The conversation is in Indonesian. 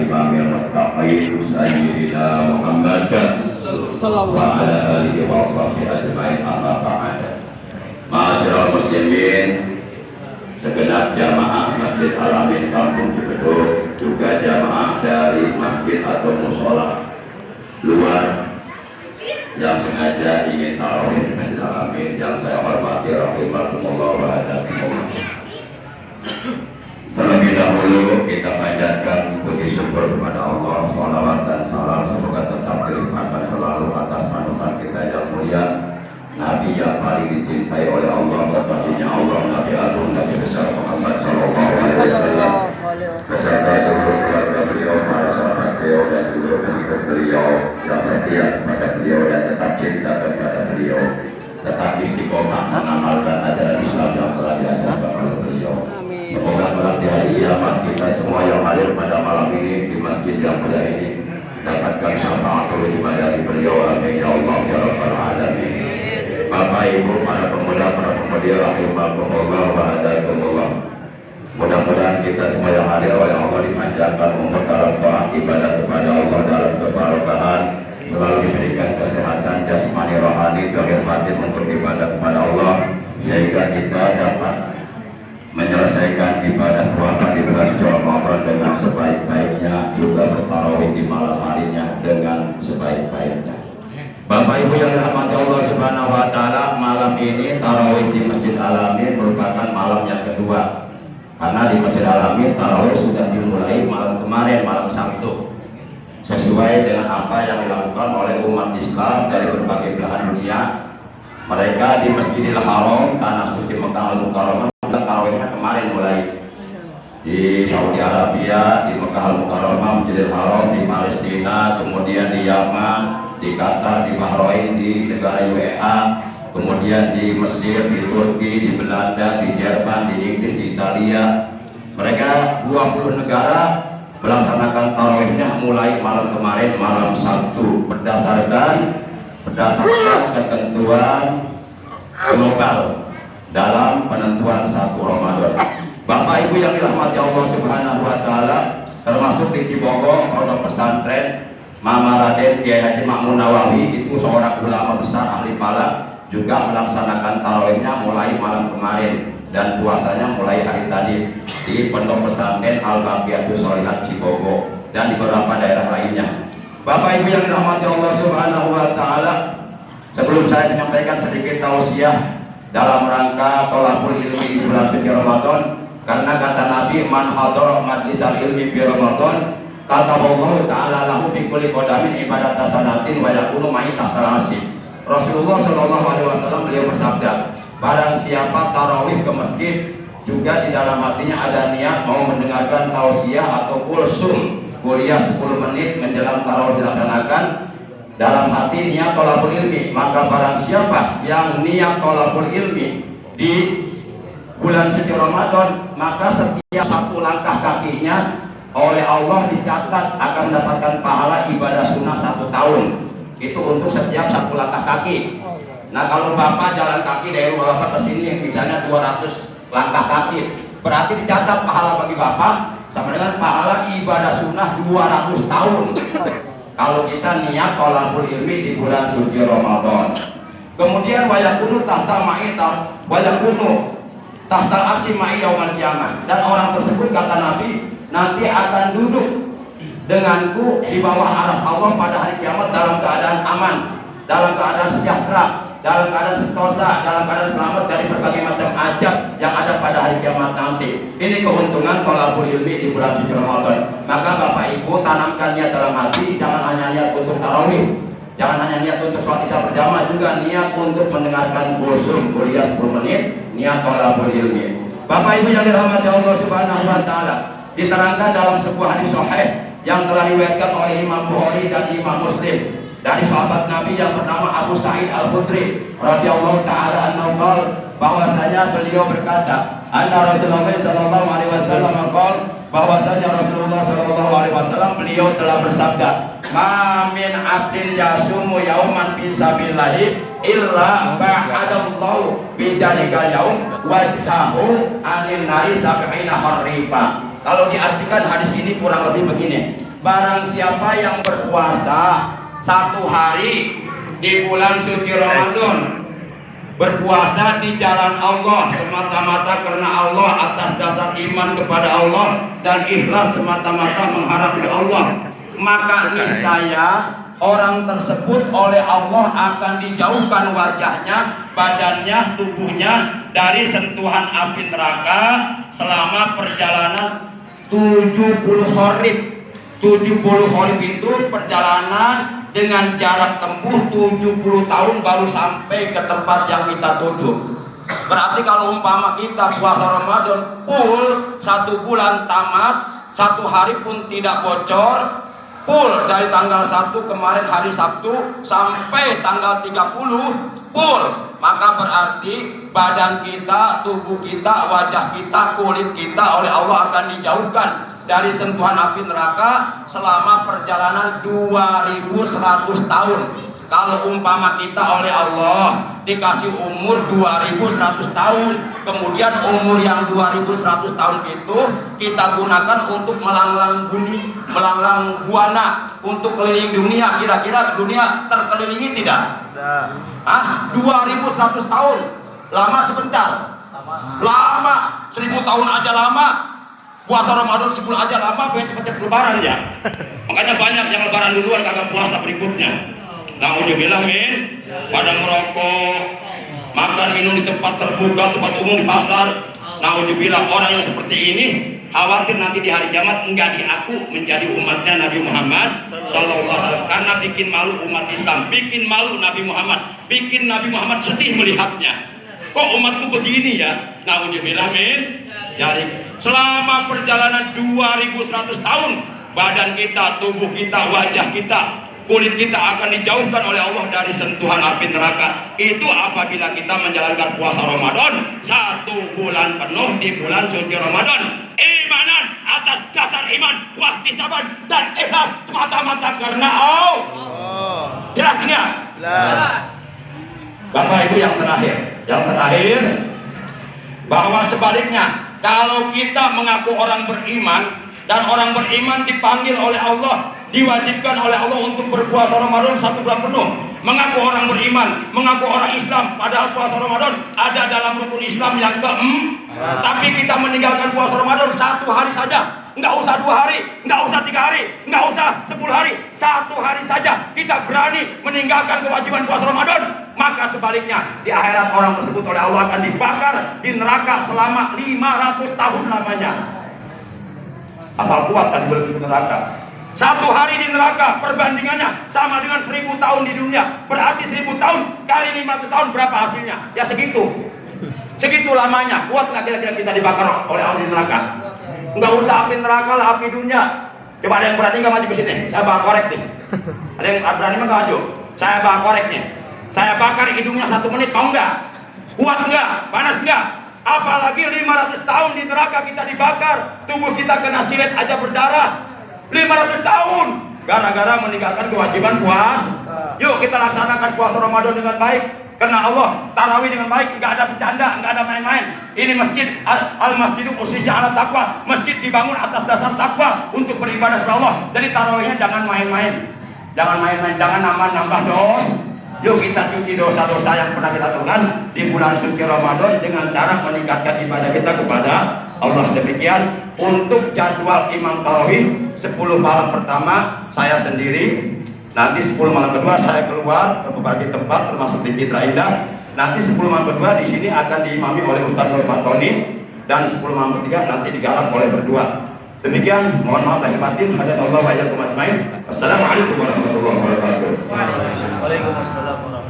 إمام المتقين سيدنا محمد وعلى آله وصحبه أجمعين أما بعد. Ma'asyiral muslimin, segenap jamaah Masjid Al-Amin Kampung Cibeduk, juga jamaah dari masjid atau musola luar yang sengaja ingin tarawih di Masjid Al-Amin yang saya hormati rahimakumullah wa hadakumullah. Terlebih dahulu kita panjatkan puji syukur kepada Allah, salawat dan salam semoga tetap dilimpahkan selalu atas panutan kita yang mulia, Nabi yang paling dicintai oleh Allah, kekasihnya Allah, Nabi Agung, Nabi besar Muhammad Sallallahu Alaihi Wasallam, beserta seluruh keluarga beliau, para sahabat beliau dan seluruh pengikut beliau yang setia kepada beliau dan tetap cinta kepada beliau, tetap istiqomah mengamalkan ajaran Islam yang telah diajarkan oleh beliau. Semoga kelak di hari kiamat kita semua yang hadir pada malam ini di masjid yang mulia ini dapatkan syafaat dari beliau. Amin ya Allah ya Rabbal Alamin. Bapak Ibu, para pemuda, para pemudi rahimakumullah wa hadakumullah. Mudah-mudahan kita semua yang hadir oleh Allah dipanjangkan umur dalam taat ibadah kepada Allah dalam kebarokahan, selalu diberikan kesehatan jasmani rohani zahir batin untuk ibadah kepada Allah, sehingga kita dapat menyelesaikan ibadah puasa di bulan Ramadan dengan sebaik-baiknya, juga bertarawih di malam harinya dengan sebaik-baiknya. Bapak Ibu yang dirahmati Allah Subhanahu wa taala, malam ini tarawih di Masjid Al-Amin merupakan malam yang kedua. Karena di Masjid Al-Amin tarawih sudah dimulai malam kemarin, malam Sabtu. Sesuai dengan apa yang dilakukan oleh umat Islam dari berbagai belahan dunia. Mereka di Masjidil Haram, tanah suci Mekah Al-Mukarramah, tarawihnya kemarin mulai. Di Saudi Arabia, di Mekah Al-Mukarramah, Masjidil Haram, di Palestina, kemudian di Yaman, di Qatar, di Bahrain, di negara UEA, kemudian di Mesir, di Turki, di Belanda, di Jerman, di Inggris, di Italia. Mereka 20 negara melaksanakan tarawihnya mulai malam kemarin, malam Sabtu, berdasarkan ketentuan global dalam penentuan 1 Ramadan. Bapak Ibu yang dirahmati Allah Subhanahu wa taala, termasuk di Cibogor, pondok pesantren Mama Raden Kiai Haji Ma'mun Nawawi, itu seorang ulama besar ahli falak, juga melaksanakan tarawihnya mulai malam kemarin dan puasanya mulai hari tadi di pondok pesantren Al-Baqiyatus Sholihat Cibogor dan di beberapa daerah lainnya. Bapak Ibu yang dirahmati Allah Subhanahu wa taala, sebelum saya menyampaikan sedikit tausiah dalam rangka thalabul ilmi di bulan suci Ramadan, karena kata Nabi, man hadara majlisal ilmi fi Ramadan kata Allah Ta'ala lahu bi kulli qadamin ibadat sanatin wa yakunu ma'i tahtal arsy. Rasulullah Shallallahu Alaihi Wasallam beliau bersabda, barang siapa tarawih ke masjid juga di dalam hatinya ada niat mau mendengarkan tausiah atau kulsum, kuliah 10 menit menjelang tarawih dilaksanakan, dalam hati niat thalabul ilmi, maka barang siapa yang niat thalabul ilmi di bulan suci Ramadan, maka setiap 1 langkah kakinya oleh Allah dicatat akan mendapatkan pahala ibadah sunnah 1 tahun. Itu untuk setiap 1 langkah kaki. Nah, kalau Bapak jalan kaki dari rumah Bapak ke sini misalnya 200 langkah kaki, berarti dicatat pahala bagi Bapak sama dengan pahala ibadah sunnah 200 tahun. Kalau kita niat thalabul ilmi di bulan suci Ramadan. Kemudian wayakunu tahta ma'itar, wayakunu tahta arsy ma'i yaumal qiyamah, dan orang tersebut kata Nabi nanti akan duduk denganku di bawah aras Allah pada hari kiamat dalam keadaan aman, dalam keadaan sejahtera, dalam keadaan sentosa, dalam keadaan selamat dari berbagai macam ajab yang ada pada hari kiamat nanti. Ini keuntungan thalabul ilmi di bulan suci Ramadan. Maka Bapak Ibu tanamkan niat dalam hati, jangan hanya niat untuk tarawih, jangan hanya niat untuk sholat isya berjamaah, juga niat untuk mendengarkan kulsum, kuliah 10 menit, niat thalabul ilmi. Bapak Ibu yang dirahmati Allah Subhanahu wa taala, diterangkan dalam sebuah hadis sahih yang telah diriwayatkan oleh Imam Bukhari dan Imam Muslim dari sahabat Nabi yang bernama Abu Sa'id Al-Khudri radhiyallahu taala anhu, bahwasanya beliau berkata, anna Rasulullah sallallahu alaihi wasallam bahwasanya Rasulullah sallallahu alaihi wasallam beliau telah bersabda, ma min abdin yasumu yauman fi sabilillahi illa ba'adallahu bi dzalikal yaum wajhahu anil nari sab'ina harifa. Kalau diartikan hadis ini kurang lebih begini. Barang siapa yang berpuasa 1 hari di bulan suci Ramadan, berpuasa di jalan Allah semata-mata karena Allah, atas dasar iman kepada Allah dan ikhlas semata-mata mengharap ke Allah, maka niscaya orang tersebut oleh Allah akan dijauhkan wajahnya, badannya, tubuhnya dari sentuhan api neraka selama perjalanan 70 horib. 70 horib itu perjalanan dengan jarak tempuh 70 tahun baru sampai ke tempat yang kita tuju. Berarti kalau umpama kita puasa Ramadan full 1 bulan tamat, 1 hari pun tidak bocor, full dari tanggal 1 kemarin hari Sabtu sampai tanggal 30 full, maka berarti badan kita, tubuh kita, wajah kita, kulit kita oleh Allah akan dijauhkan dari sentuhan api neraka selama perjalanan 2100 tahun. Kalau umpama kita oleh Allah dikasih umur 2100 tahun, kemudian umur yang 2100 tahun itu kita gunakan untuk melanglang bumi, melanglang buana, untuk keliling dunia, kira-kira dunia terkelilingi tidak? Ah, 2100 tahun. Lama sebentar? Lama. 1000 tahun aja lama. Puasa Ramadan 10 aja lama, pengen cepet-cepet lebaran ya. Makanya banyak yang lebaran duluan kagak puasa berikutnya. Nauzubillah min, pada merokok, makan minum di tempat terbuka, tempat umum, di pasar. Nauzubillah, orang yang seperti ini khawatir nanti di hari kiamat enggak diaku menjadi umatnya Nabi Muhammad sallallahu alaihi wasallam, karena bikin malu umat Islam, bikin malu Nabi Muhammad, bikin Nabi Muhammad sedih melihatnya. Kok umatku begini ya? Nauzubillah min. Jadi selama perjalanan 2100 tahun, badan kita, tubuh kita, wajah kita, kulit kita akan dijauhkan oleh Allah dari sentuhan api neraka. Itu apabila kita menjalankan puasa Ramadan 1 bulan penuh di bulan suci Ramadan. Imanan atas dasar iman, wahtisaban dan ikhlas semata-mata karena Allah. Jelas enggak? Bapak Ibu, yang terakhir bahwa sebaliknya, kalau kita mengaku orang beriman dan orang beriman dipanggil oleh Allah, diwajibkan oleh Allah untuk berpuasa Ramadan 1 bulan penuh, mengaku orang beriman, mengaku orang Islam, padahal puasa Ramadan ada dalam rukun Islam yang keempat, tapi kita meninggalkan puasa Ramadan 1 hari saja, nggak usah 2 hari, nggak usah 3 hari, nggak usah 10 hari, 1 hari saja kita berani meninggalkan kewajiban puasa Ramadan, maka sebaliknya di akhirat orang tersebut oleh Allah akan dibakar di neraka selama 500 tahun lamanya. Asal kuat tadi belum neraka. 1 hari di neraka perbandingannya sama dengan 1000 tahun di dunia. Berarti 1000 tahun kali 500 tahun berapa hasilnya? Ya segitu. Segitu lamanya. Kuat nggak kira-kira kita dibakar oleh Allah di neraka? Nggak usah api neraka lah, api dunia. Coba ada yang berani nggak maju ke sini? Saya bakar korek nih. Ada yang berani nggak maju? Saya bakar koreknya. Saya bakar hidungnya 1 menit, mau nggak? Kuat nggak? Panas nggak? Apalagi 500 tahun di neraka kita dibakar, tubuh kita kena silet aja berdarah. 500 tahun gara-gara meninggalkan kewajiban puasa. Yuk kita laksanakan puasa Ramadan dengan baik karena Allah, tarawih dengan baik, nggak ada bercanda, nggak ada main-main. Ini masjid al-masjidu ussisa 'ala taqwa, masjid dibangun atas dasar takwa untuk beribadah kepada Allah. Jadi tarawihnya jangan main-main, jangan nambah dosa. Yuk kita cuci dosa-dosa yang pernah kita lakukan di bulan suci Ramadan dengan cara meningkatkan ibadah kita kepada Allah. Demikian untuk jadwal Imam Tarawih 10 malam pertama saya sendiri, nanti 10 malam kedua saya keluar ke berbagai tempat termasuk di Citra Indah. Nanti 10 malam kedua di sini akan diimami oleh Ustaz Nur Fatoni dan 10 malam ketiga nanti digarap oleh berdua. Demikian, mohon maaf lahir batin. Hadanallahu wa iyyakum ajmain. Wassalamualaikum warahmatullahi wabarakatuh. Waalaikumsalam.